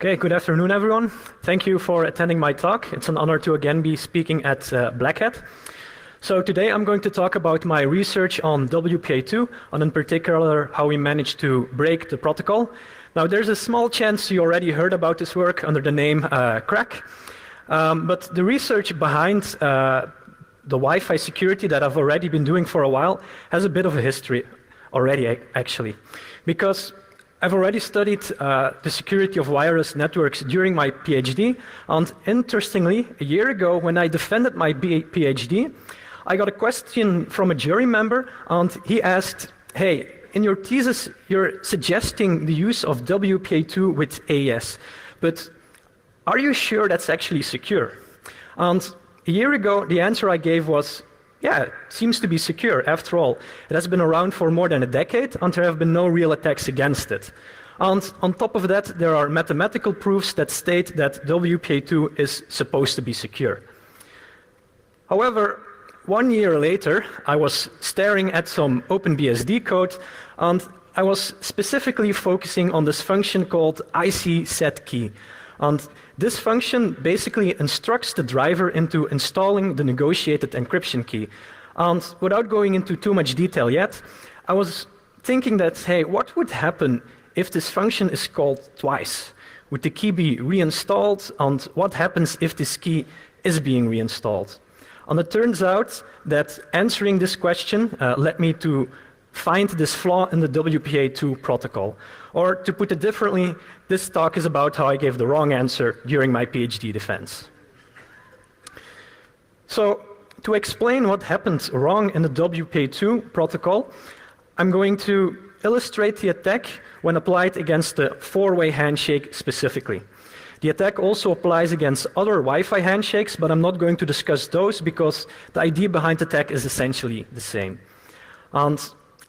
Okay, good afternoon, everyone. Thank you for attending my talk. It's an honor to again be speaking at Black Hat. So today I'm going to talk about my research on WPA2, and in particular how we managed to break the protocol. Now there's a small chance you already heard about this work under the name crack, but the research behind the Wi-Fi security that I've already been doing for a while has a bit of a history already, actually, because I've already studied the security of wireless networks during my PhD, and interestingly, a year ago when I defended my PhD, I got a question from a jury member, and he asked, hey, in your thesis you're suggesting the use of WPA2 with AES, but are you sure that's actually secure? And a year ago the answer I gave was, yeah, it seems to be secure. After all, it has been around for more than a decade and there have been no real attacks against it. And on top of that, there are mathematical proofs that state that WPA2 is supposed to be secure. However, 1 year later, I was staring at some OpenBSD code and I was specifically focusing on this function called IC-set-key. And this function basically instructs the driver into installing the negotiated encryption key. And without going into too much detail yet, I was thinking that, hey, what would happen if this function is called twice? Would the key be reinstalled? And what happens if this key is being reinstalled? And it turns out that answering this question led me to find this flaw in the WPA2 protocol. Or to put it differently, this talk is about how I gave the wrong answer during my PhD defense. So to explain what happened wrong in the WPA2 protocol, I'm going to illustrate the attack when applied against the four-way handshake specifically. The attack also applies against other Wi-Fi handshakes, but I'm not going to discuss those because the idea behind the attack is essentially the same. And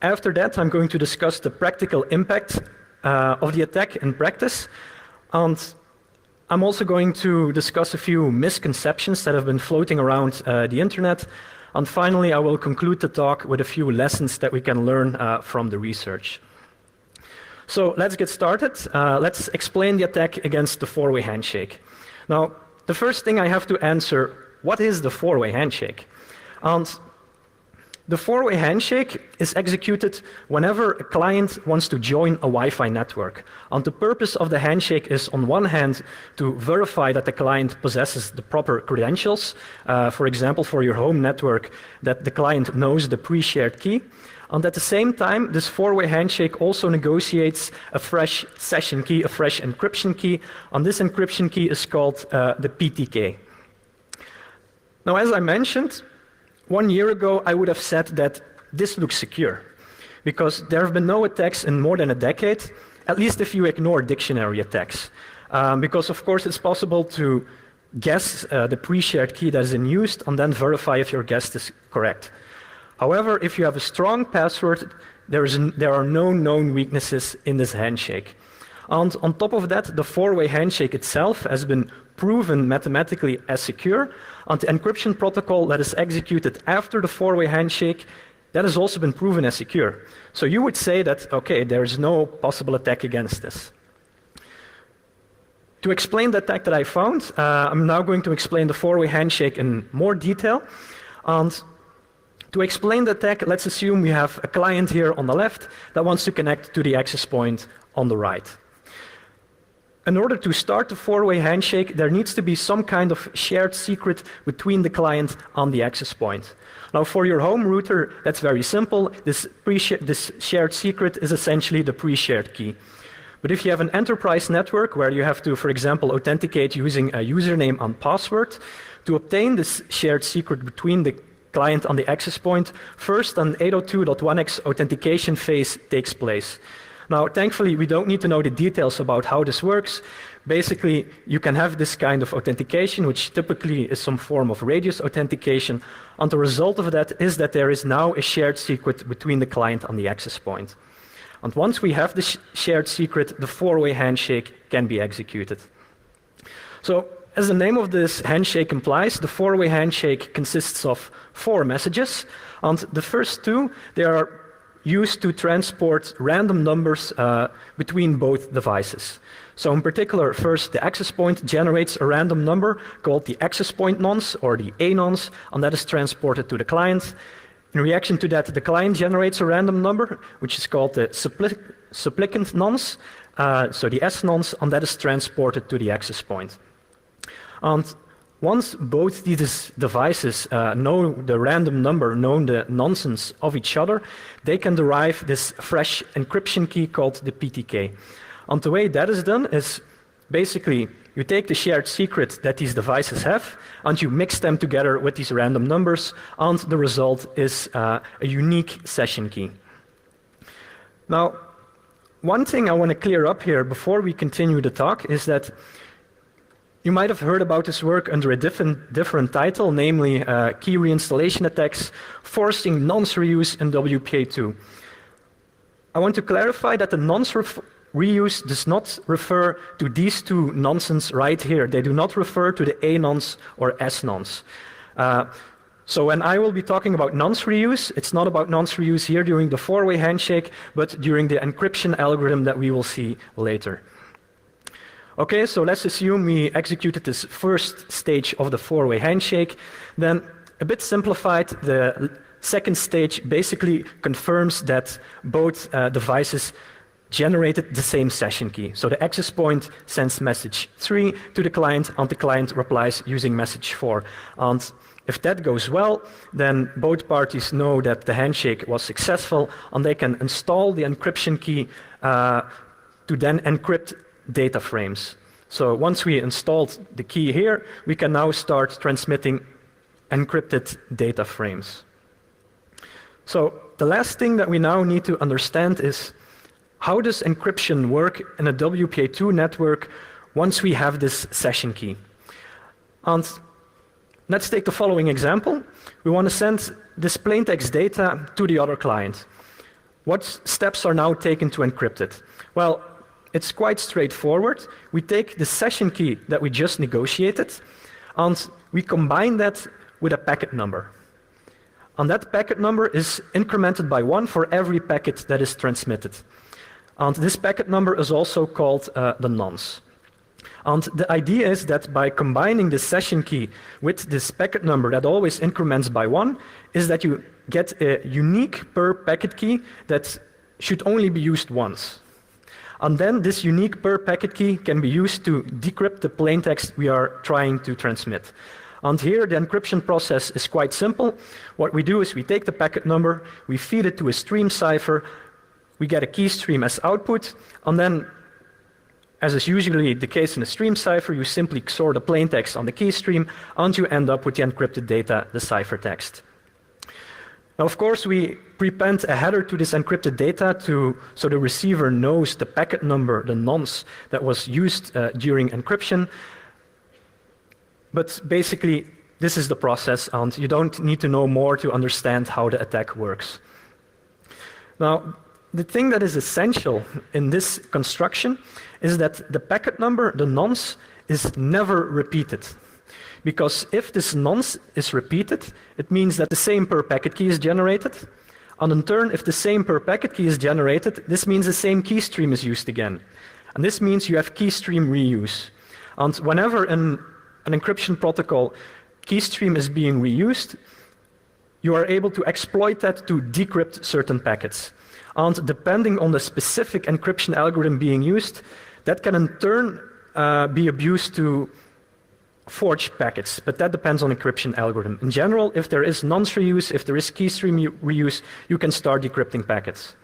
after that, I'm going to discuss the practical impact of the attack in practice. And I'm also going to discuss a few misconceptions that have been floating around the internet. And finally, I will conclude the talk with a few lessons that we can learn from the research. So let's get started. Let's explain the attack against the four-way handshake. Now, the first thing I have to answer, what is the four-way handshake? And the four-way handshake is executed whenever a client wants to join a Wi-Fi network. And the purpose of the handshake is, on one hand, to verify that the client possesses the proper credentials. For example, for your home network, that the client knows the pre-shared key. And at the same time, this four-way handshake also negotiates a fresh session key, a fresh encryption key. And this encryption key is called the PTK. Now, as I mentioned, 1 year ago, I would have said that this looks secure, because there have been no attacks in more than a decade, at least if you ignore dictionary attacks. Because, of course, it's possible to guess the pre-shared key that is in use and then verify if your guess is correct. However, if you have a strong password, there are no known weaknesses in this handshake. And on top of that, the four-way handshake itself has been proven mathematically as secure, and the encryption protocol that is executed after the four-way handshake, that has also been proven as secure. So you would say that, okay, there is no possible attack against this. To explain the attack that I found, I'm now going to explain the four-way handshake in more detail. And to explain the attack, let's assume we have a client here on the left that wants to connect to the access point on the right. In order to start the four-way handshake, there needs to be some kind of shared secret between the client and the access point. Now, for your home router, that's very simple. This shared secret is essentially the pre-shared key. But if you have an enterprise network where you have to, for example, authenticate using a username and password, to obtain this shared secret between the client and the access point, first an 802.1x authentication phase takes place. Now, thankfully, we don't need to know the details about how this works. Basically, you can have this kind of authentication, which typically is some form of radius authentication, and the result of that is that there is now a shared secret between the client and the access point. And once we have this shared secret, the four-way handshake can be executed. So, as the name of this handshake implies, the four-way handshake consists of 4 messages, and the first 2, they are used to transport random numbers between both devices. So in particular, first the access point generates a random number called the access point nonce or the A nonce, and that is transported to the client. In reaction to that, the client generates a random number, which is called the supplicant nonce, so the S nonce, and that is transported to the access point. And once both these devices know the random number, know the nonsense of each other, they can derive this fresh encryption key called the PTK. And the way that is done is basically you take the shared secret that these devices have and you mix them together with these random numbers, and the result is a unique session key. Now, one thing I want to clear up here before we continue the talk is that you might have heard about this work under a different title, namely key reinstallation attacks, forcing nonce reuse in WPA2. I want to clarify that the nonce reuse does not refer to these two nonces right here. They do not refer to the A nonce or S nonce. So when I will be talking about nonce reuse, it's not about nonce reuse here during the four-way handshake, but during the encryption algorithm that we will see later. Okay, so let's assume we executed this first stage of the four-way handshake. Then, a bit simplified, the second stage basically confirms that both devices generated the same session key. So the access point sends message 3 to the client, and the client replies using message 4. And if that goes well, then both parties know that the handshake was successful, and they can install the encryption key to then encrypt data frames. So once we installed the key here, we can now start transmitting encrypted data frames. So the last thing that we now need to understand is how does encryption work in a WPA2 network once we have this session key. And let's take the following example. We want to send this plaintext data to the other client. What steps are now taken to encrypt it? Well, it's quite straightforward. We take the session key that we just negotiated, and we combine that with a packet number. And that packet number is incremented by 1 for every packet that is transmitted. And this packet number is also called the nonce. And the idea is that by combining the session key with this packet number that always increments by 1, is that you get a unique per packet key that should only be used once. And then this unique per packet key can be used to decrypt the plaintext we are trying to transmit. And here the encryption process is quite simple. What we do is we take the packet number, we feed it to a stream cipher, we get a key stream as output, and then, as is usually the case in a stream cipher, you simply XOR the plaintext on the key stream, and you end up with the encrypted data, the ciphertext. Now, of course, we prepend a header to this encrypted data so the receiver knows the packet number, the nonce, that was used during encryption. But basically, this is the process, and you don't need to know more to understand how the attack works. Now, the thing that is essential in this construction is that the packet number, the nonce, is never repeated. Because if this nonce is repeated, it means that the same per packet key is generated. And in turn, if the same per packet key is generated, this means the same key stream is used again. And this means you have key stream reuse. And whenever in an encryption protocol key stream is being reused, you are able to exploit that to decrypt certain packets. And depending on the specific encryption algorithm being used, that can in turn be abused to forge packets, but that depends on encryption algorithm. In general, if there is nonce reuse, if there is keystream reuse, you can start decrypting packets.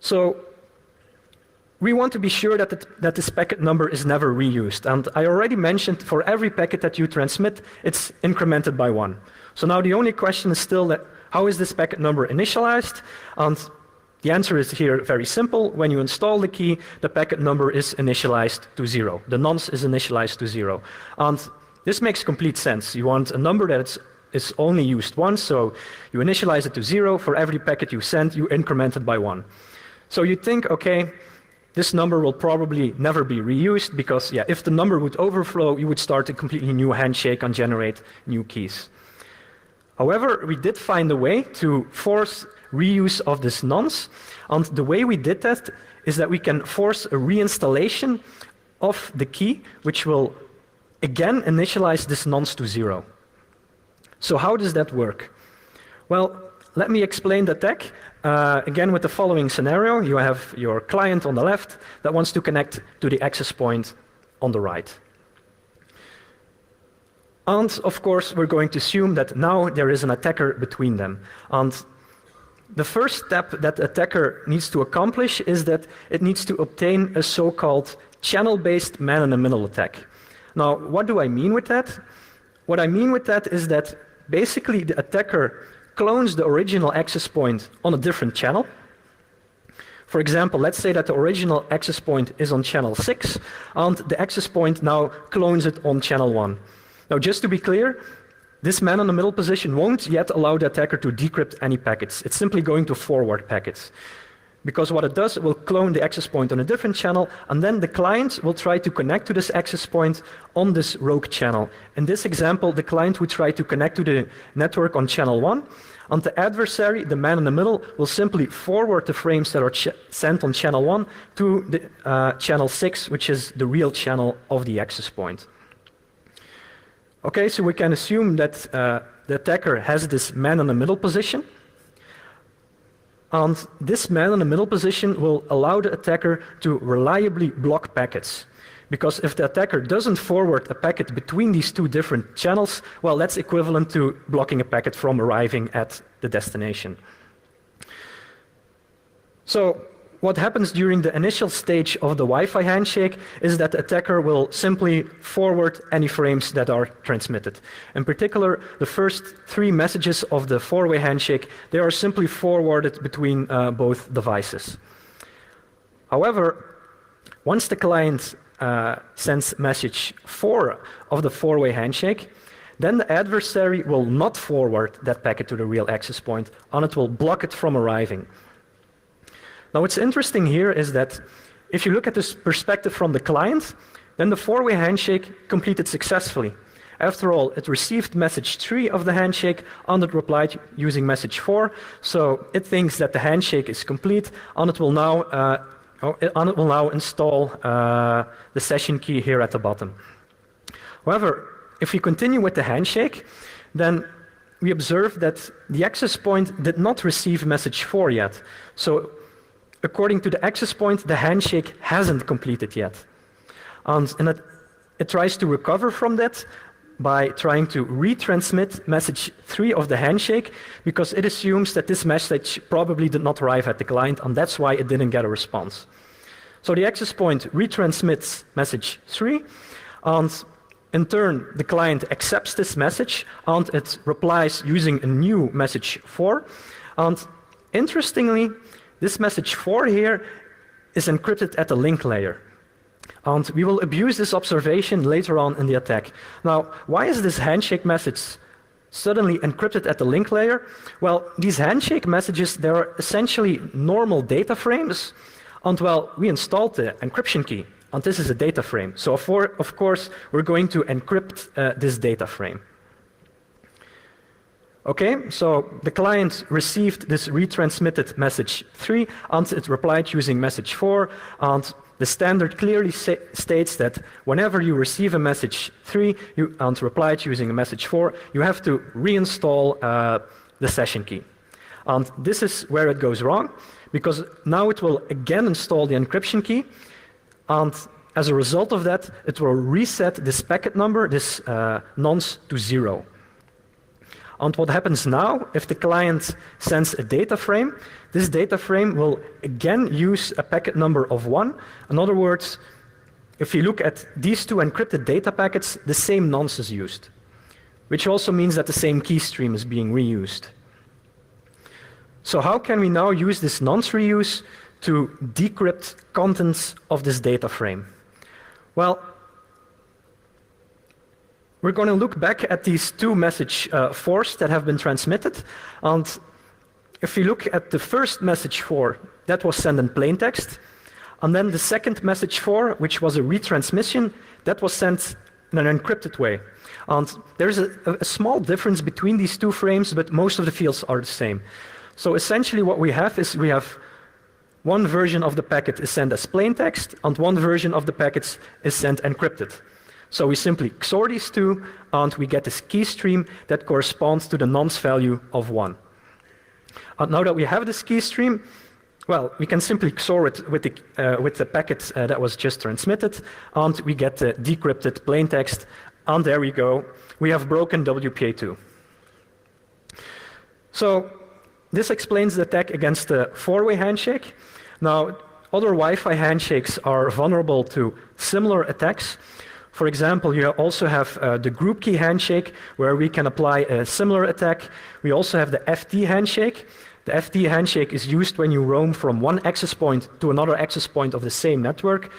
So we want to be sure that this packet number is never reused. And I already mentioned for every packet that you transmit, it's incremented by 1. So now the only question is still that how is this packet number initialized? And the answer is here very simple. When you install the key, the packet number is initialized to 0. The nonce is initialized to 0. And this makes complete sense. You want a number that is only used once, so you initialize it to 0. For every packet you send, you increment it by 1. So you think, okay, this number will probably never be reused because, yeah, if the number would overflow, you would start a completely new handshake and generate new keys. However, we did find a way to force reuse of this nonce, and the way we did that is that we can force a reinstallation of the key, which will again initialize this nonce to 0. So how does that work? Well, let me explain the attack. Again, with the following scenario, you have your client on the left that wants to connect to the access point on the right. And of course, we're going to assume that now there is an attacker between them. And the first step that the attacker needs to accomplish is that it needs to obtain a so-called channel-based man-in-the-middle attack. Now, what do I mean with that? What I mean with that is that basically the attacker clones the original access point on a different channel. For example, let's say that the original access point is on channel 6, and the access point now clones it on channel 1. Now, just to be clear, this man-in-the-middle position won't yet allow the attacker to decrypt any packets. It's simply going to forward packets. Because what it does, it will clone the access point on a different channel, and then the client will try to connect to this access point on this rogue channel. In this example, the client would try to connect to the network on channel 1, and the adversary, the man in the middle, will simply forward the frames that are sent on channel 1 to the channel 6, which is the real channel of the access point. Okay, so we can assume that the attacker has this man in the middle position. And this man in the middle position will allow the attacker to reliably block packets. Because if the attacker doesn't forward a packet between these two different channels, well, that's equivalent to blocking a packet from arriving at the destination. So what happens during the initial stage of the Wi-Fi handshake is that the attacker will simply forward any frames that are transmitted. In particular, the first 3 messages of the 4-way handshake, they are simply forwarded between both devices. However, once the client sends message 4 of the 4-way handshake, then the adversary will not forward that packet to the real access point, and it will block it from arriving. Now, what's interesting here is that if you look at this perspective from the client, then the 4-way handshake completed successfully. After all, it received message 3 of the handshake, and it replied using message 4. So it thinks that the handshake is complete, and it will now install the session key here at the bottom. However, if we continue with the handshake, then we observe that the access point did not receive message 4 yet. So according to the access point, the handshake hasn't completed yet. And it tries to recover from that by trying to retransmit message 3 of the handshake, because it assumes that this message probably did not arrive at the client, and that's why it didn't get a response. So the access point retransmits message 3, and in turn, the client accepts this message, and it replies using a new message 4. And interestingly, this message 4 here is encrypted at the link layer. And we will abuse this observation later on in the attack. Now, why is this handshake message suddenly encrypted at the link layer? Well, these handshake messages, they are essentially normal data frames. And well, we installed the encryption key, and this is a data frame. So of course, we're going to encrypt this data frame. Okay, so the client received this retransmitted message 3, and it replied using message 4, and the standard clearly states that whenever you receive a message 3 and replied using a message 4, you have to reinstall the session key. And this is where it goes wrong, because now it will again install the encryption key, and as a result of that, it will reset this packet number, this nonce, to 0. And what happens now, if the client sends a data frame, this data frame will again use a packet number of 1. In other words, if you look at these 2 encrypted data packets, the same nonce is used, which also means that the same key stream is being reused. So how can we now use this nonce reuse to decrypt contents of this data frame? Well, we're going to look back at these 2 message 4s that have been transmitted. And if you look at the first message 4, that was sent in plain text. And then the second message 4, which was a retransmission, that was sent in an encrypted way. And there's a small difference between these 2 frames, but most of the fields are the same. So essentially what we have is we have one version of the packet is sent as plain text, and one version of the packets is sent encrypted. So we simply XOR these two, and we get this key stream that corresponds to the nonce value of 1. And now that we have this key stream, well, we can simply XOR it with the packet that was just transmitted, and we get the decrypted plain text, and there we go. We have broken WPA2. So this explains the attack against the four-way handshake. Now, other Wi-Fi handshakes are vulnerable to similar attacks. For example, you also have the group key handshake, where we can apply a similar attack. We also have the FT handshake. The FT handshake is used when you roam from one access point to another access point of the same network.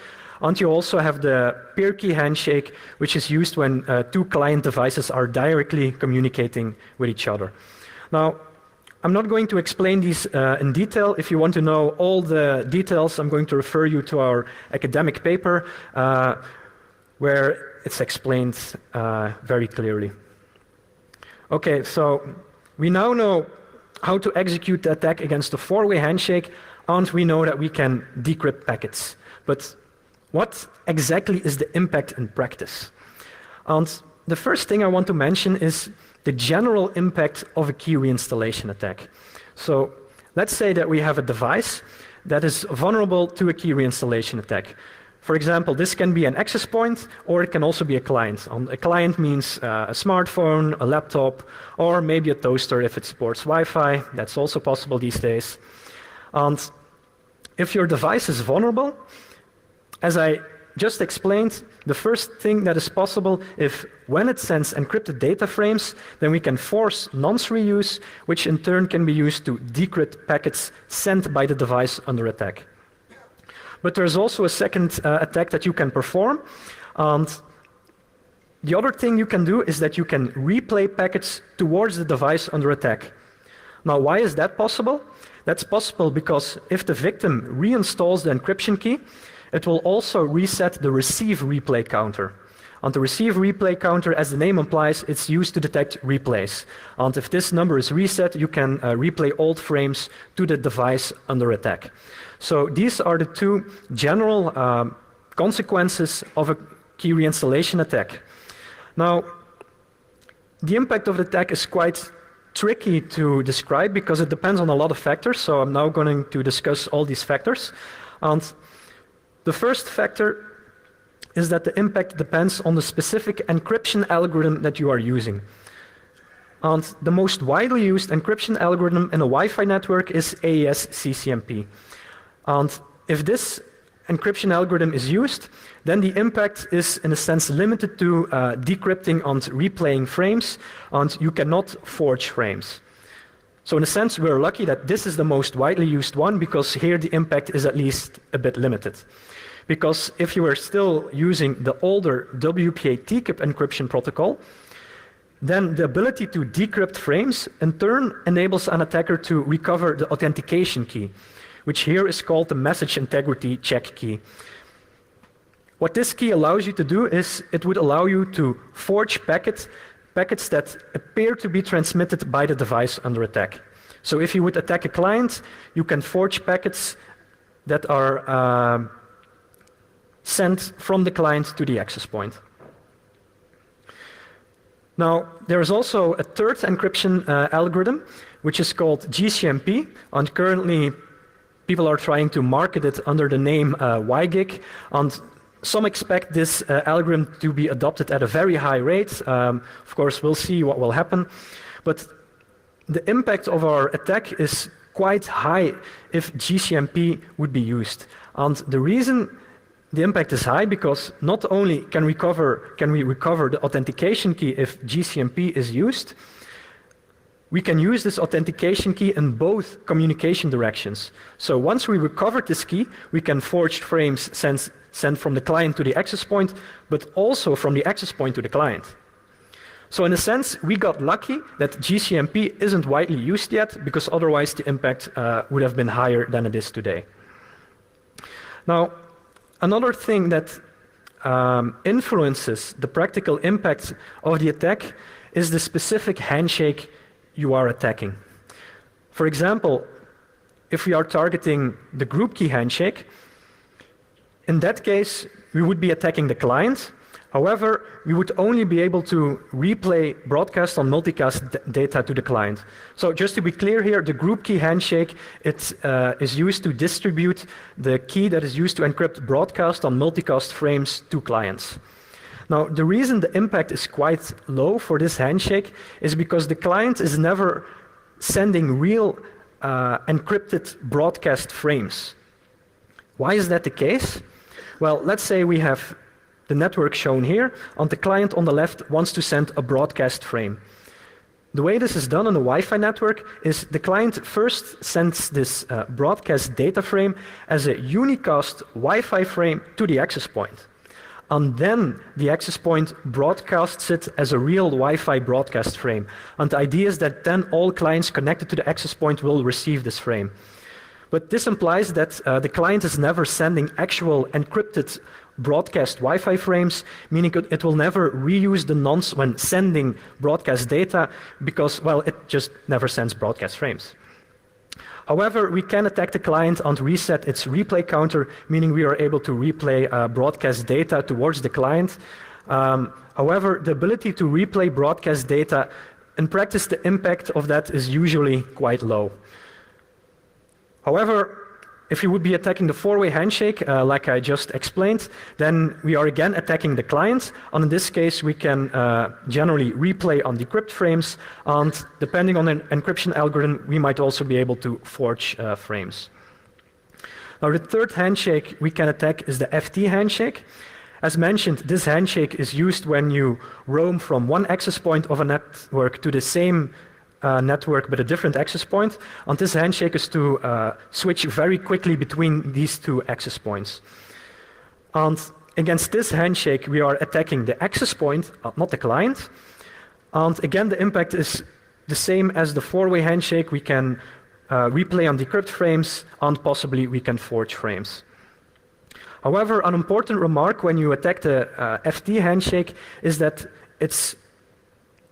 And you also have the peer key handshake, which is used when two client devices are directly communicating with each other. Now, I'm not going to explain these in detail. If you want to know all the details, I'm going to refer you to our academic paper, where it's explained very clearly. Okay, so we now know how to execute the attack against the four-way handshake, and we know that we can decrypt packets. But what exactly is the impact in practice? And the first thing I want to mention is the general impact of a key reinstallation attack. So let's say that we have a device that is vulnerable to a key reinstallation attack. For example, this can be an access point, or it can also be a client. A client means a smartphone, a laptop, or maybe a toaster if it supports Wi-Fi. That's also possible these days. And if your device is vulnerable, as I just explained, the first thing that is possible, if when it sends encrypted data frames, then we can force nonce reuse, which in turn can be used to decrypt packets sent by the device under attack. But there's also a second attack that you can perform. And the other thing you can do is that you can replay packets towards the device under attack. Now, why is that possible? That's possible because if the victim reinstalls the encryption key, it will also reset the receive replay counter. And the receive replay counter, as the name implies, it's used to detect replays. And if this number is reset, you can replay old frames to the device under attack. So these are the two general consequences of a key reinstallation attack. Now, the impact of the attack is quite tricky to describe because it depends on a lot of factors. So I'm now going to discuss all these factors. And the first factor is that the impact depends on the specific encryption algorithm that you are using. And the most widely used encryption algorithm in a Wi-Fi network is AES-CCMP. And if this encryption algorithm is used, then the impact is in a sense limited to decrypting and replaying frames, and you cannot forge frames. So in a sense, we're lucky that this is the most widely used one, because here the impact is at least a bit limited. Because if you were still using the older WPA-TKIP encryption protocol, then the ability to decrypt frames in turn enables an attacker to recover the authentication key, which here is called the message integrity check key. What this key allows you to do is it would allow you to forge packets that appear to be transmitted by the device under attack. So if you would attack a client, you can forge packets that are sent from the client to the access point. Now, there is also a third encryption algorithm, which is called GCMP, and currently people are trying to market it under the name YGIG, and some expect this algorithm to be adopted at a very high rate. Of course, we'll see what will happen, but the impact of our attack is quite high if GCMP would be used. And the reason the impact is high because not only can we recover the authentication key if GCMP is used, we can use this authentication key in both communication directions. So once we recover this key, we can forge frames sent from the client to the access point, but also from the access point to the client. So in a sense, we got lucky that GCMP isn't widely used yet, because otherwise the impact would have been higher than it is today. Now, another thing that influences the practical impact of the attack is the specific handshake you are attacking. For example, if we are targeting the group key handshake, in that case, we would be attacking the client. However, we would only be able to replay broadcast on multicast data to the client. So just to be clear here, the group key handshake is used to distribute the key that is used to encrypt broadcast on multicast frames to clients. Now, the reason the impact is quite low for this handshake is because the client is never sending real encrypted broadcast frames. Why is that the case? Well, let's say we have the network shown here, and the client on the left wants to send a broadcast frame. The way this is done on a Wi-Fi network is the client first sends this broadcast data frame as a unicast Wi-Fi frame to the access point. And then the access point broadcasts it as a real Wi-Fi broadcast frame. And the idea is that then all clients connected to the access point will receive this frame. But this implies that the client is never sending actual encrypted broadcast Wi-Fi frames, meaning it will never reuse the nonce when sending broadcast data because, well, it just never sends broadcast frames. However, we can attack the client and reset its replay counter, meaning we are able to replay broadcast data towards the client. However, the ability to replay broadcast data, in practice, the impact of that is usually quite low. However, if you would be attacking the four-way handshake, like I just explained, then we are again attacking the client. And in this case, we can generally replay on decrypt frames. And depending on an encryption algorithm, we might also be able to forge frames. Now, the third handshake we can attack is the FT handshake. As mentioned, this handshake is used when you roam from one access point of a network to the same network but a different access point, and this handshake is to switch very quickly between these two access points. And against this handshake, we are attacking the access point, not the client. And again, the impact is the same as the four-way handshake. We can replay on decrypt frames, and possibly we can forge frames. However, an important remark when you attack the FT handshake is that it's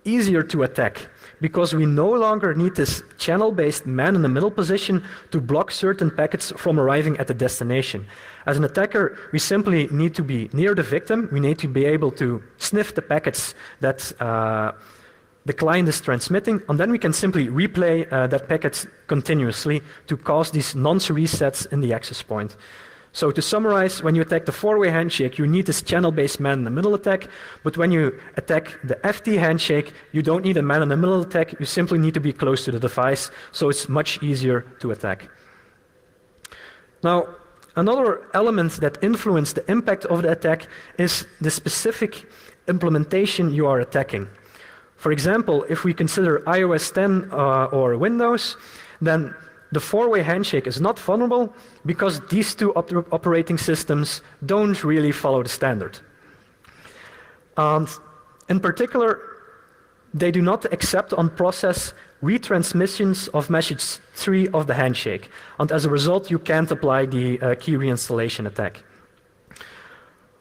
easier to attack, because we no longer need this channel-based man-in-the-middle position to block certain packets from arriving at the destination. As an attacker, we simply need to be near the victim. We need to be able to sniff the packets that the client is transmitting, and then we can simply replay that packet continuously to cause these nonce resets in the access point. So to summarize, when you attack the four-way handshake, you need this channel-based man-in-the-middle attack, but when you attack the FT handshake, you don't need a man-in-the-middle attack, you simply need to be close to the device, so it's much easier to attack. Now, another element that influences the impact of the attack is the specific implementation you are attacking. For example, if we consider iOS 10 or Windows, then the four-way handshake is not vulnerable because these two operating systems don't really follow the standard. And in particular, they do not accept and process retransmissions of message 3 of the handshake. And as a result, you can't apply the key reinstallation attack.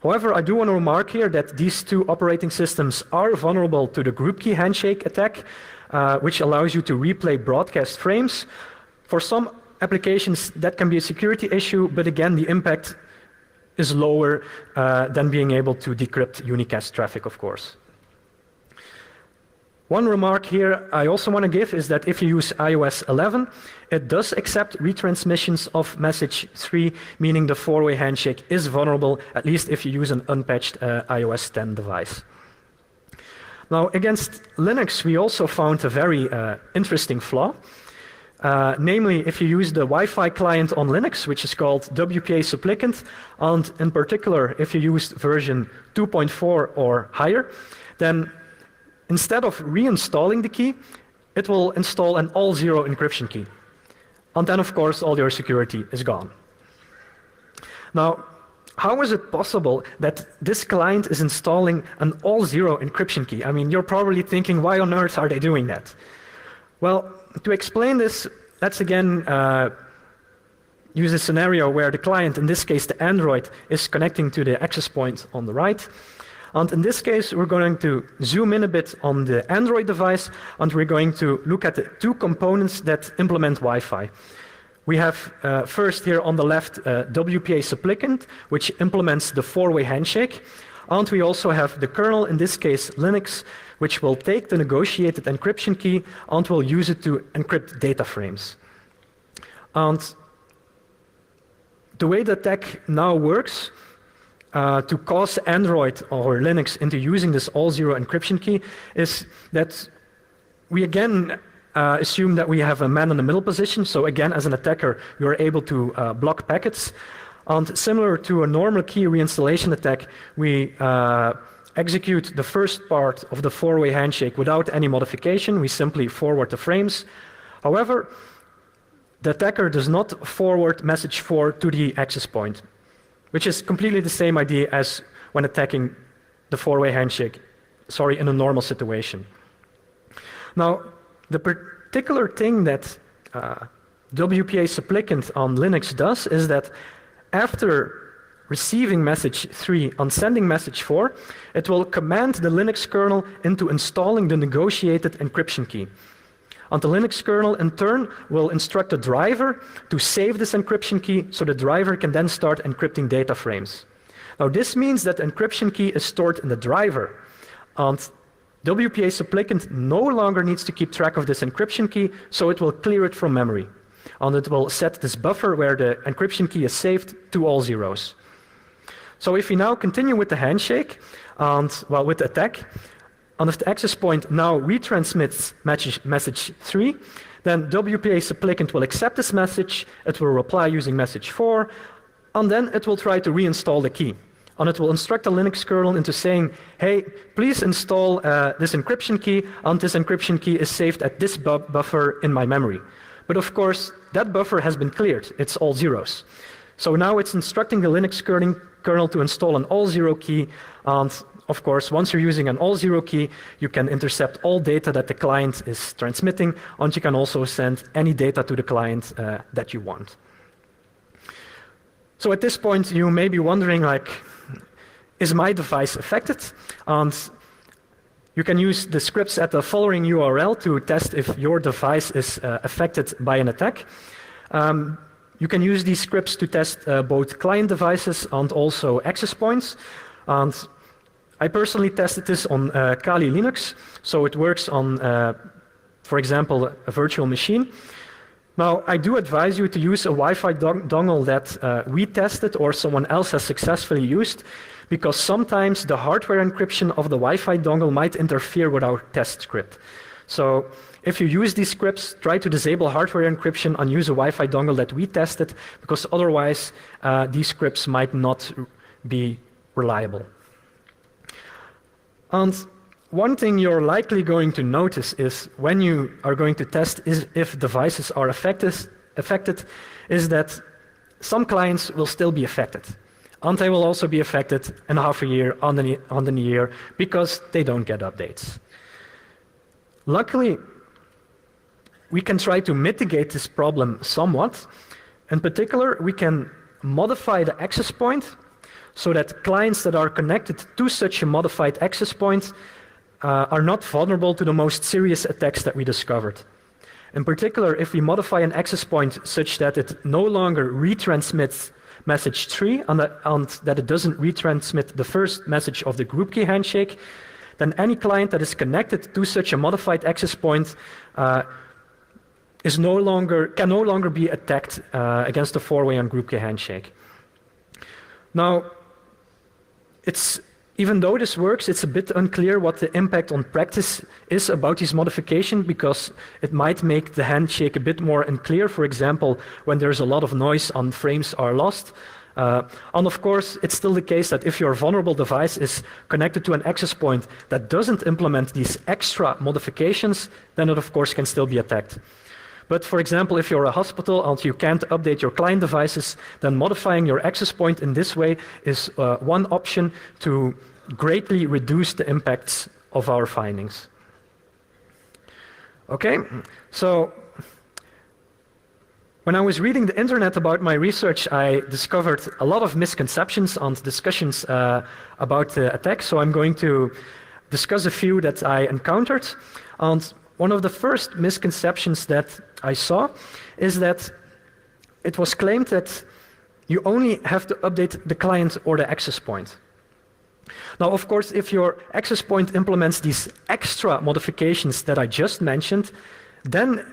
However, I do want to remark here that these two operating systems are vulnerable to the group key handshake attack, which allows you to replay broadcast frames. For some applications, that can be a security issue, but again, the impact is lower than being able to decrypt unicast traffic, of course. One remark here I also want to give is that if you use iOS 11, it does accept retransmissions of message 3, meaning the four-way handshake is vulnerable, at least if you use an unpatched iOS 10 device. Now, against Linux, we also found a very interesting flaw. Namely, if you use the Wi-Fi client on Linux, which is called WPA supplicant, and in particular, if you use version 2.4 or higher, then instead of reinstalling the key, it will install an all-zero encryption key. And then, of course, all your security is gone. Now, how is it possible that this client is installing an all-zero encryption key? I mean, you're probably thinking, why on earth are they doing that? Well, to explain this, let's again use a scenario where the client, in this case the Android, is connecting to the access point on the right. And in this case, we're going to zoom in a bit on the Android device, and we're going to look at the two components that implement Wi-Fi. We have first here on the left WPA supplicant, which implements the four-way handshake. And we also have the kernel, in this case Linux, which will take the negotiated encryption key and will use it to encrypt data frames. And the way the attack now works to cause Android or Linux into using this all-zero encryption key is that we again assume that we have a man-in-the-middle position. So again, as an attacker, you are able to block packets. And similar to a normal key reinstallation attack, we execute the first part of the four-way handshake without any modification. We simply forward the frames. However, the attacker does not forward message 4 to the access point, which is completely the same idea as when attacking the four-way handshake, in a normal situation. Now, the particular thing that WPA supplicant on Linux does is that after receiving message 3 and sending message 4, it will command the Linux kernel into installing the negotiated encryption key. And the Linux kernel, in turn, will instruct the driver to save this encryption key so the driver can then start encrypting data frames. Now, this means that the encryption key is stored in the driver. And WPA supplicant no longer needs to keep track of this encryption key, so it will clear it from memory. And it will set this buffer where the encryption key is saved to all zeros. So if we now continue with the handshake, and well, with the attack, and if the access point now retransmits message 3, then WPA supplicant will accept this message, it will reply using message 4, and then it will try to reinstall the key. And it will instruct the Linux kernel into saying, hey, please install this encryption key, and this encryption key is saved at this buffer in my memory. But of course, that buffer has been cleared. It's all zeros. So now it's instructing the Linux kernel to install an all-zero key. And of course, once you're using an all-zero key, you can intercept all data that the client is transmitting, and you can also send any data to the client that you want. So at this point, you may be wondering, like, is my device affected? And you can use the scripts at the following URL to test if your device is affected by an attack. You can use these scripts to test both client devices and also access points. And I personally tested this on Kali Linux, so it works on, for example, a virtual machine. Now, I do advise you to use a Wi-Fi dongle that we tested or someone else has successfully used, because sometimes the hardware encryption of the Wi-Fi dongle might interfere with our test script. So if you use these scripts, try to disable hardware encryption and use a Wi-Fi dongle that we tested, because otherwise these scripts might not be reliable. And one thing you're likely going to notice is when you are going to test if devices are affected is that some clients will still be affected. And they will also be affected in half a year, on the year, because they don't get updates. Luckily, we can try to mitigate this problem somewhat. In particular, we can modify the access point so that clients that are connected to such a modified access point are not vulnerable to the most serious attacks that we discovered. In particular, if we modify an access point such that it no longer retransmits message 3 and that it doesn't retransmit the first message of the group key handshake, then any client that is connected to such a modified access point can no longer be attacked against the four-way and group key handshake. Now, even though this works, it's a bit unclear what the impact on practice is about these modifications, because it might make the handshake a bit more unclear, for example, when there's a lot of noise and frames are lost. And of course, it's still the case that if your vulnerable device is connected to an access point that doesn't implement these extra modifications, then it of course can still be attacked. But for example, if you're a hospital and you can't update your client devices, then modifying your access point in this way is one option to greatly reduce the impacts of our findings. Okay, so when I was reading the internet about my research, I discovered a lot of misconceptions and discussions about the attack, so I'm going to discuss a few that I encountered. And one of the first misconceptions that I saw is that it was claimed that you only have to update the client or the access point. Now, of course, if your access point implements these extra modifications that I just mentioned, then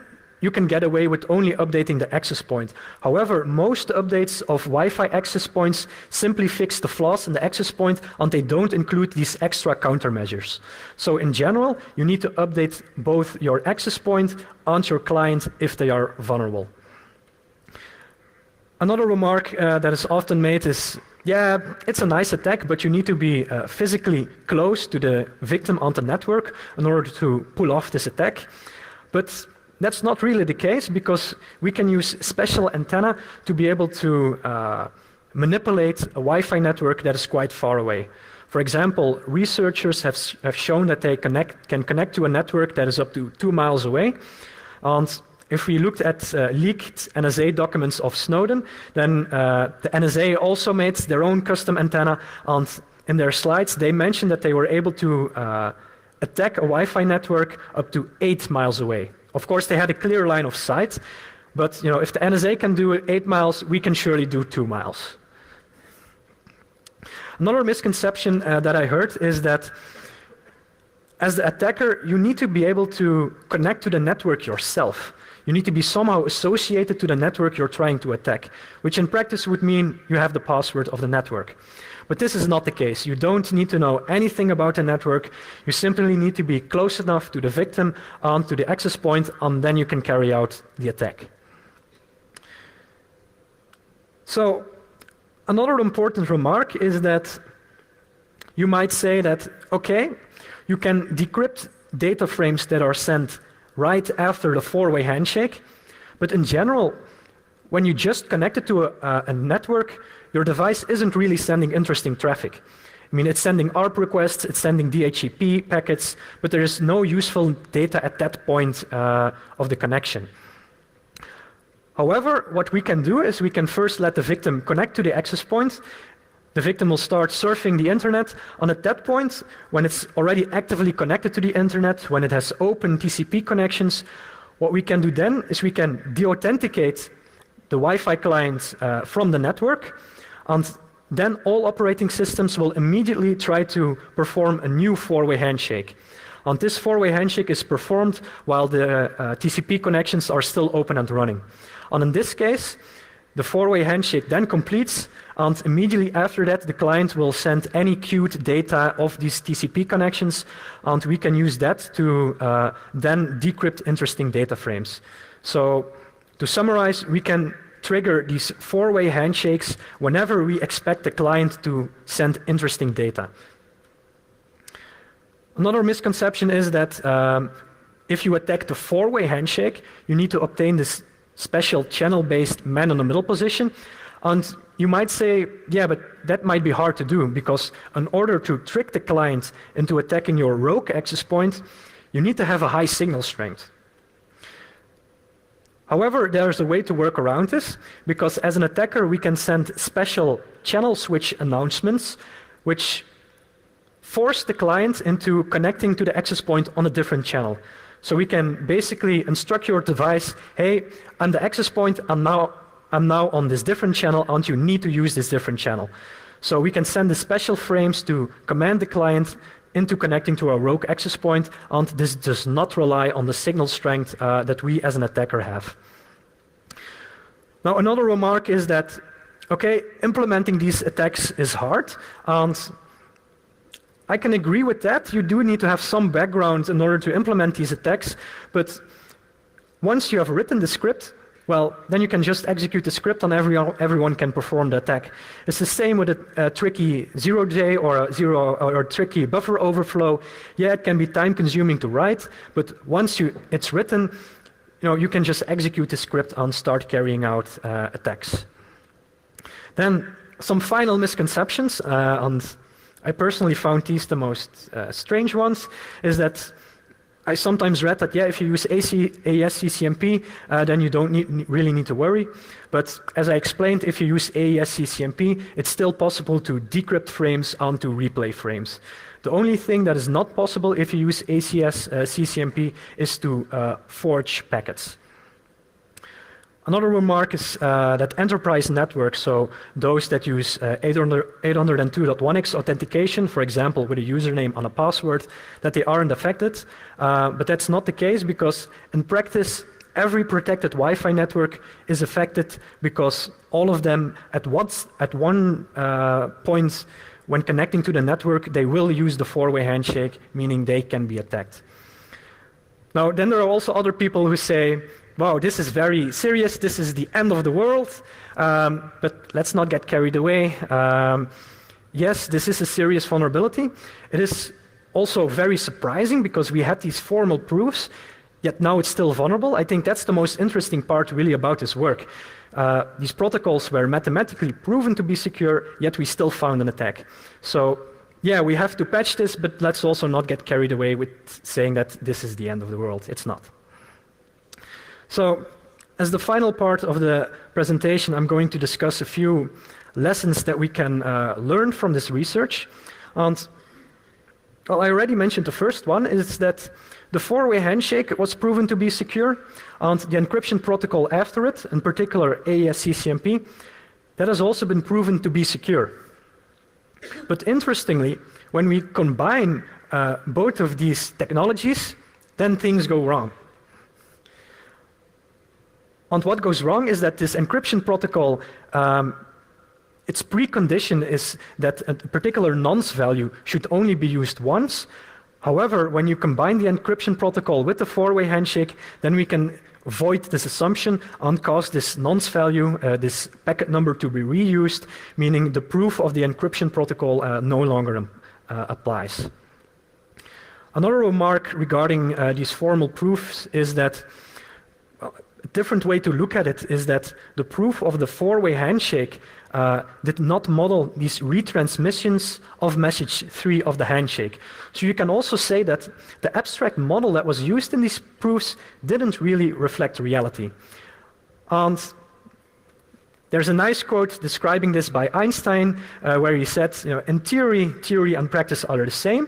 you can get away with only updating the access point. However, most updates of Wi-Fi access points simply fix the flaws in the access point and they don't include these extra countermeasures. So in general, you need to update both your access point and your client if they are vulnerable. Another remark that is often made is, yeah, it's a nice attack, but you need to be physically close to the victim on the network in order to pull off this attack. But that's not really the case, because we can use special antenna to be able to manipulate a Wi-Fi network that is quite far away. For example, researchers have shown that they can connect to a network that is up to 2 miles away. And if we looked at leaked NSA documents of Snowden, then the NSA also made their own custom antenna, and in their slides they mentioned that they were able to attack a Wi-Fi network up to 8 miles away. Of course, they had a clear line of sight, but if the NSA can do it 8 miles, we can surely do 2 miles. Another misconception that I heard is that as the attacker, you need to be able to connect to the network yourself. You need to be somehow associated to the network you're trying to attack, which in practice would mean you have the password of the network. But this is not the case. You don't need to know anything about the network. You simply need to be close enough to the victim and to the access point, and then you can carry out the attack. So another important remark is that you might say that, okay, you can decrypt data frames that are sent right after the 4-way handshake, but in general, when you just connect it to a network, your device isn't really sending interesting traffic. I mean, it's sending ARP requests, it's sending DHCP packets, but there is no useful data at that point of the connection. However, what we can do is we can first let the victim connect to the access point. The victim will start surfing the internet, and at that point, when it's already actively connected to the internet, when it has open TCP connections, what we can do then is we can de-authenticate the Wi-Fi client from the network, and then all operating systems will immediately try to perform a new 4-way handshake. And this 4-way handshake is performed while the TCP connections are still open and running. And in this case, the 4-way handshake then completes, and immediately after that, the client will send any queued data of these TCP connections, and we can use that to then decrypt interesting data frames. So to summarize, we can trigger these 4-way handshakes whenever we expect the client to send interesting data. Another misconception is that if you attack the 4-way handshake, you need to obtain this special channel-based man-in-the-middle position. And you might say, yeah, but that might be hard to do, because in order to trick the client into attacking your rogue access point, you need to have a high signal strength. However, there's a way to work around this, because as an attacker, we can send special channel switch announcements, which force the client into connecting to the access point on a different channel. So we can basically instruct your device, hey, I'm the access point, I'm now on this different channel, and you need to use this different channel. So we can send the special frames to command the client into connecting to a rogue access point, and this does not rely on the signal strength that we as an attacker have. Now, another remark is that, okay, implementing these attacks is hard, and I can agree with that. You do need to have some background in order to implement these attacks, but once you have written the script, well, then you can just execute the script and everyone can perform the attack. It's the same with a tricky 0J or a tricky buffer overflow. Yeah, it can be time consuming to write, but once it's written, you can just execute the script and start carrying out attacks. Then some final misconceptions, and I personally found these the most strange ones, is that I sometimes read that, yeah, if you use AES-CCMP, then you don't really need to worry. But as I explained, if you use AES-CCMP, it's still possible to decrypt frames and to replay frames. The only thing that is not possible if you use AES-CCMP is to forge packets. Another remark is that enterprise networks, so those that use 802.1x authentication, for example, with a username and a password, that they aren't affected. But that's not the case because in practice, every protected Wi-Fi network is affected because all of them at one point when connecting to the network, they will use the four-way handshake, meaning they can be attacked. Now, then there are also other people who say, wow, this is very serious, this is the end of the world, but let's not get carried away. Yes, this is a serious vulnerability. It is also very surprising because we had these formal proofs, yet now it's still vulnerable. I think that's the most interesting part really about this work. These protocols were mathematically proven to be secure, yet we still found an attack. So yeah, we have to patch this, but let's also not get carried away with saying that this is the end of the world. It's not. So as the final part of the presentation, I'm going to discuss a few lessons that we can learn from this research. And well, I already mentioned the first one is that the four-way handshake was proven to be secure, and the encryption protocol after it, in particular AES-CCMP, that has also been proven to be secure. But interestingly, when we combine both of these technologies, then things go wrong. And what goes wrong is that this encryption protocol, its precondition is that a particular nonce value should only be used once. However, when you combine the encryption protocol with the four-way handshake, then we can void this assumption and cause this nonce value, this packet number, to be reused, meaning the proof of the encryption protocol no longer applies. Another remark regarding these formal proofs is that a different way to look at it is that the proof of the four-way handshake did not model these retransmissions of message 3 of the handshake. So you can also say that the abstract model that was used in these proofs didn't really reflect reality. And there's a nice quote describing this by Einstein, where he said, in theory and practice are the same,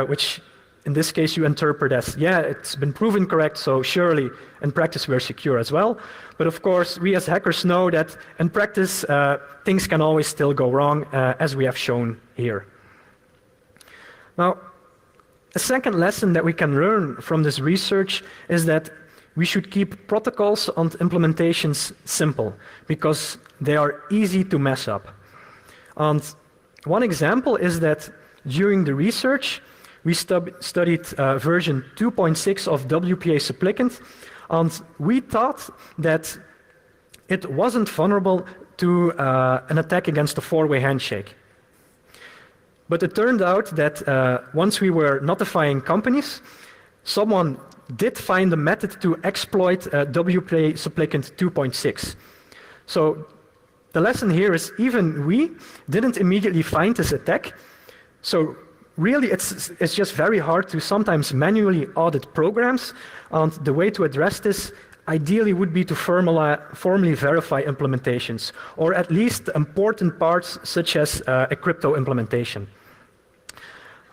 which in this case you interpret as, yeah, it's been proven correct, so surely in practice we're secure as well. But of course, we as hackers know that in practice things can always still go wrong, as we have shown here. Now, a second lesson that we can learn from this research is that we should keep protocols and implementations simple, because they are easy to mess up. And one example is that during the research, we studied version 2.6 of WPA supplicant, and we thought that it wasn't vulnerable to an attack against the four-way handshake. But it turned out that once we were notifying companies, someone did find a method to exploit WPA supplicant 2.6. So the lesson here is even we didn't immediately find this attack. So really, it's just very hard to sometimes manually audit programs, and the way to address this ideally would be to formally verify implementations, or at least important parts such as a crypto implementation.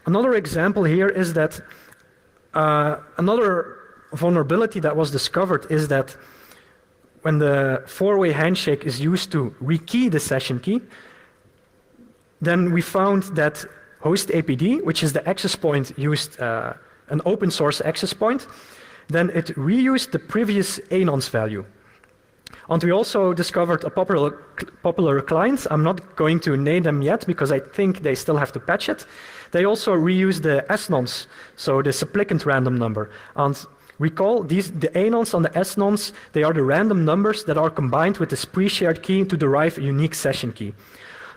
Another example here is that another vulnerability that was discovered is that when the four-way handshake is used to rekey the session key, then we found that host APD, which is the access point used, an open source access point, then it reused the previous anonce value. And we also discovered a popular client. I'm not going to name them yet because I think they still have to patch it. They also reuse the S-nonce, so the supplicant random number. And recall, the anonce and the S-nonce, they are the random numbers that are combined with this pre-shared key to derive a unique session key.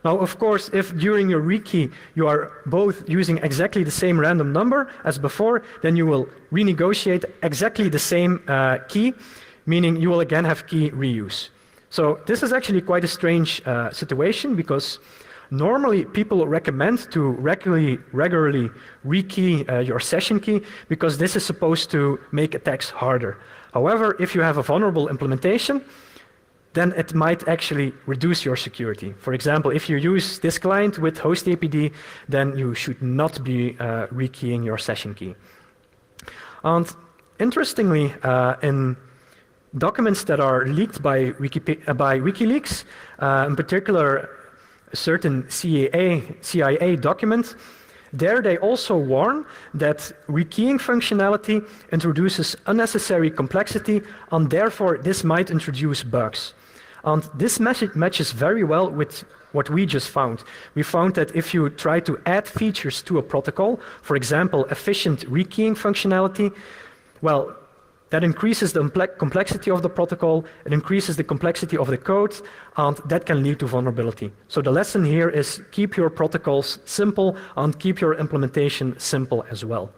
Now, of course, if during your rekey you are both using exactly the same random number as before, then you will renegotiate exactly the same key, meaning you will again have key reuse. So this is actually quite a strange situation, because normally people recommend to regularly rekey your session key, because this is supposed to make attacks harder. However, if you have a vulnerable implementation, then it might actually reduce your security. For example, if you use this client with host APD, then you should not be rekeying your session key. And interestingly, in documents that are leaked by WikiLeaks, in particular a certain CIA document, there they also warn that rekeying functionality introduces unnecessary complexity, and therefore this might introduce bugs. And this matches very well with what we just found. We found that if you try to add features to a protocol, for example, efficient rekeying functionality, well, that increases the complexity of the protocol, it increases the complexity of the code, and that can lead to vulnerability. So the lesson here is keep your protocols simple and keep your implementation simple as well.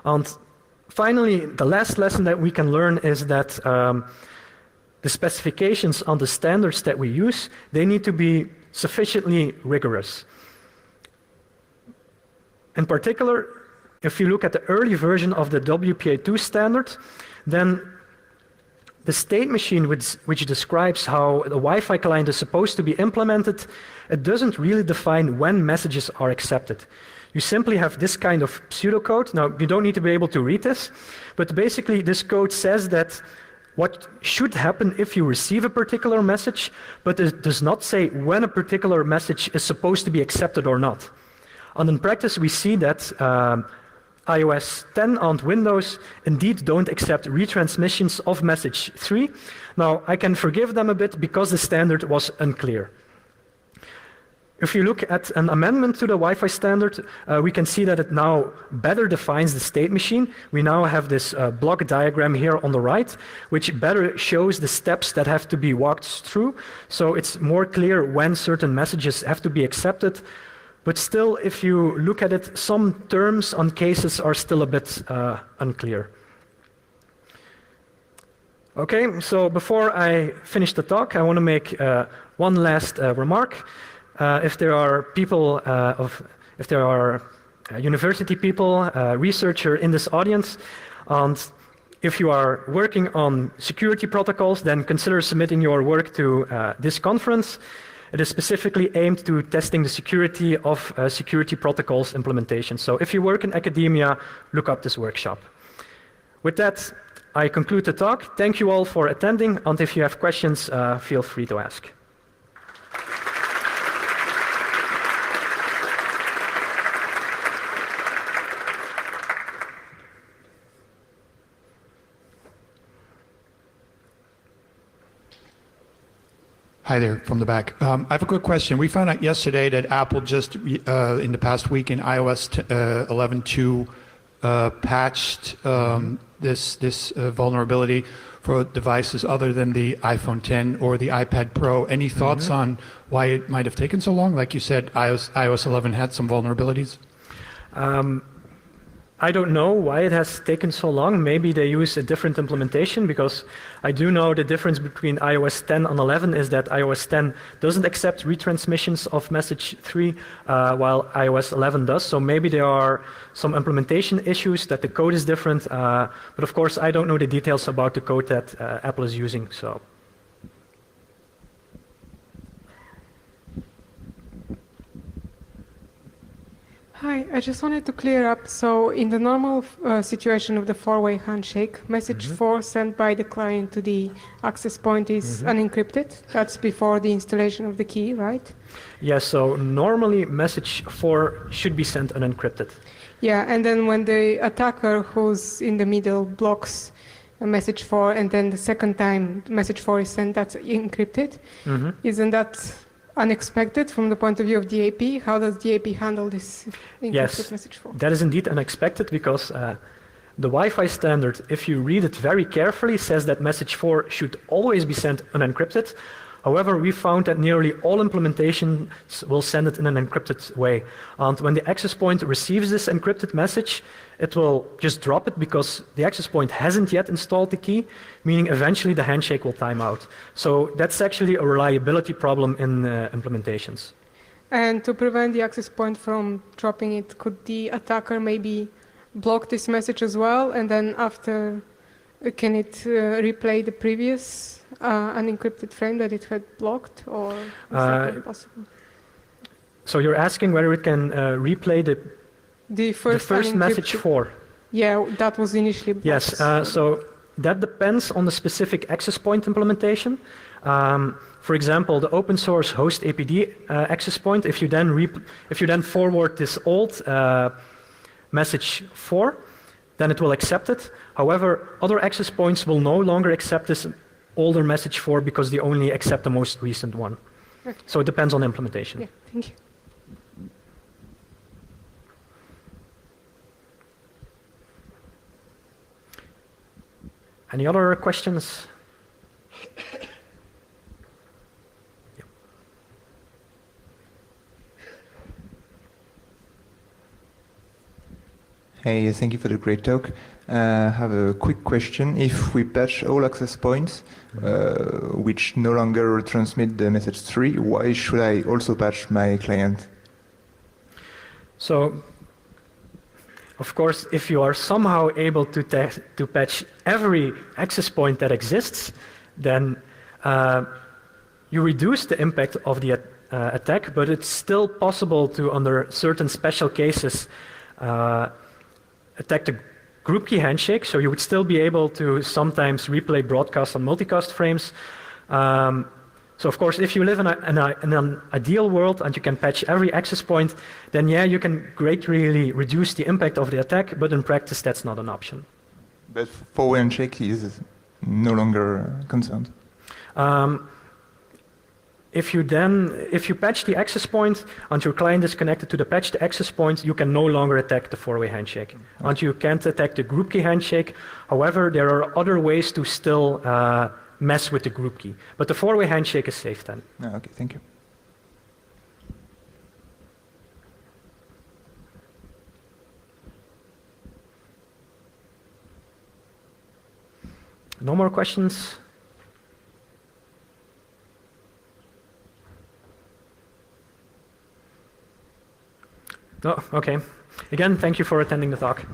And finally, the last lesson that we can learn is that the specifications and the standards that we use, they need to be sufficiently rigorous. In particular, if you look at the early version of the WPA2 standard, then the state machine which describes how the Wi-Fi client is supposed to be implemented, it doesn't really define when messages are accepted. You simply have this kind of pseudocode. Now, you don't need to be able to read this, but basically this code says that what should happen if you receive a particular message, but it does not say when a particular message is supposed to be accepted or not. And in practice, we see that iOS 10 and Windows indeed don't accept retransmissions of message 3. Now, I can forgive them a bit because the standard was unclear. If you look at an amendment to the Wi-Fi standard, we can see that it now better defines the state machine. We now have this block diagram here on the right, which better shows the steps that have to be walked through. So it's more clear when certain messages have to be accepted. But still, if you look at it, some terms and cases are still a bit unclear. Okay, so before I finish the talk, I want to make one last remark. If there are people, if there are university people, researcher in this audience, and if you are working on security protocols, then consider submitting your work to this conference. It is specifically aimed to testing the security of security protocols implementation. So if you work in academia, look up this workshop. With that, I conclude the talk. Thank you all for attending, and if you have questions, feel free to ask. Hi there, from the back. I have a quick question. We found out yesterday that Apple just, in the past week in iOS 11.2, patched this vulnerability for devices other than the iPhone 10 or the iPad Pro. Any thoughts on why it might have taken so long? Like you said, iOS 11 had some vulnerabilities. I don't know why it has taken so long. Maybe they use a different implementation, because I do know the difference between iOS 10 and 11 is that iOS 10 doesn't accept retransmissions of message 3, while iOS 11 does. So maybe there are some implementation issues, that the code is different. But of course, I don't know the details about the code that Apple is using. So. Hi, I just wanted to clear up. So in the normal situation of the four-way handshake, message 4 sent by the client to the access point is unencrypted. That's before the installation of the key, right? Yes, so normally message 4 should be sent unencrypted. Yeah, and then when the attacker who's in the middle blocks a message 4, and then the second time message 4 is sent, that's encrypted. Isn't that unexpected from the point of view of DAP? How does DAP handle this encrypted message 4? That is indeed unexpected, because the Wi-Fi standard, if you read it very carefully, says that message 4 should always be sent unencrypted. However, we found that nearly all implementations will send it in an encrypted way. And when the access point receives this encrypted message, it will just drop it because the access point hasn't yet installed the key, meaning eventually the handshake will time out. So that's actually a reliability problem in implementations. And to prevent the access point from dropping it, could the attacker maybe block this message as well, and then after, can it replay the previous unencrypted frame that it had blocked, or is that not possible? So you're asking whether it can replay the first message 4? Yeah, that was initially blocked. Yes, so that depends on the specific access point implementation. For example, the open source host APD access point, if you then forward this old message 4, then it will accept it. However, other access points will no longer accept this older message 4 because they only accept the most recent one. Okay. So it depends on implementation. Yeah, thank you. Any other questions? Hey, thank you for the great talk. I have a quick question. If we patch all access points, which no longer transmit the message 3, why should I also patch my client? So, of course, if you are somehow able to patch every access point that exists, then you reduce the impact of the attack, but it's still possible to, under certain special cases, attack the group key handshake, so you would still be able to sometimes replay broadcast on multicast frames. So of course, if you live in an ideal world and you can patch every access point, then yeah, you can greatly reduce the impact of the attack, but in practice that's not an option. But for handshake is no longer concerned. If you patch the access point and your client is connected to the patched access point, you can no longer attack the four-way handshake. And you can't attack the group key handshake. However, there are other ways to still mess with the group key. But the four-way handshake is safe then. Oh, okay, thank you. No more questions? No? Okay. Again, thank you for attending the talk.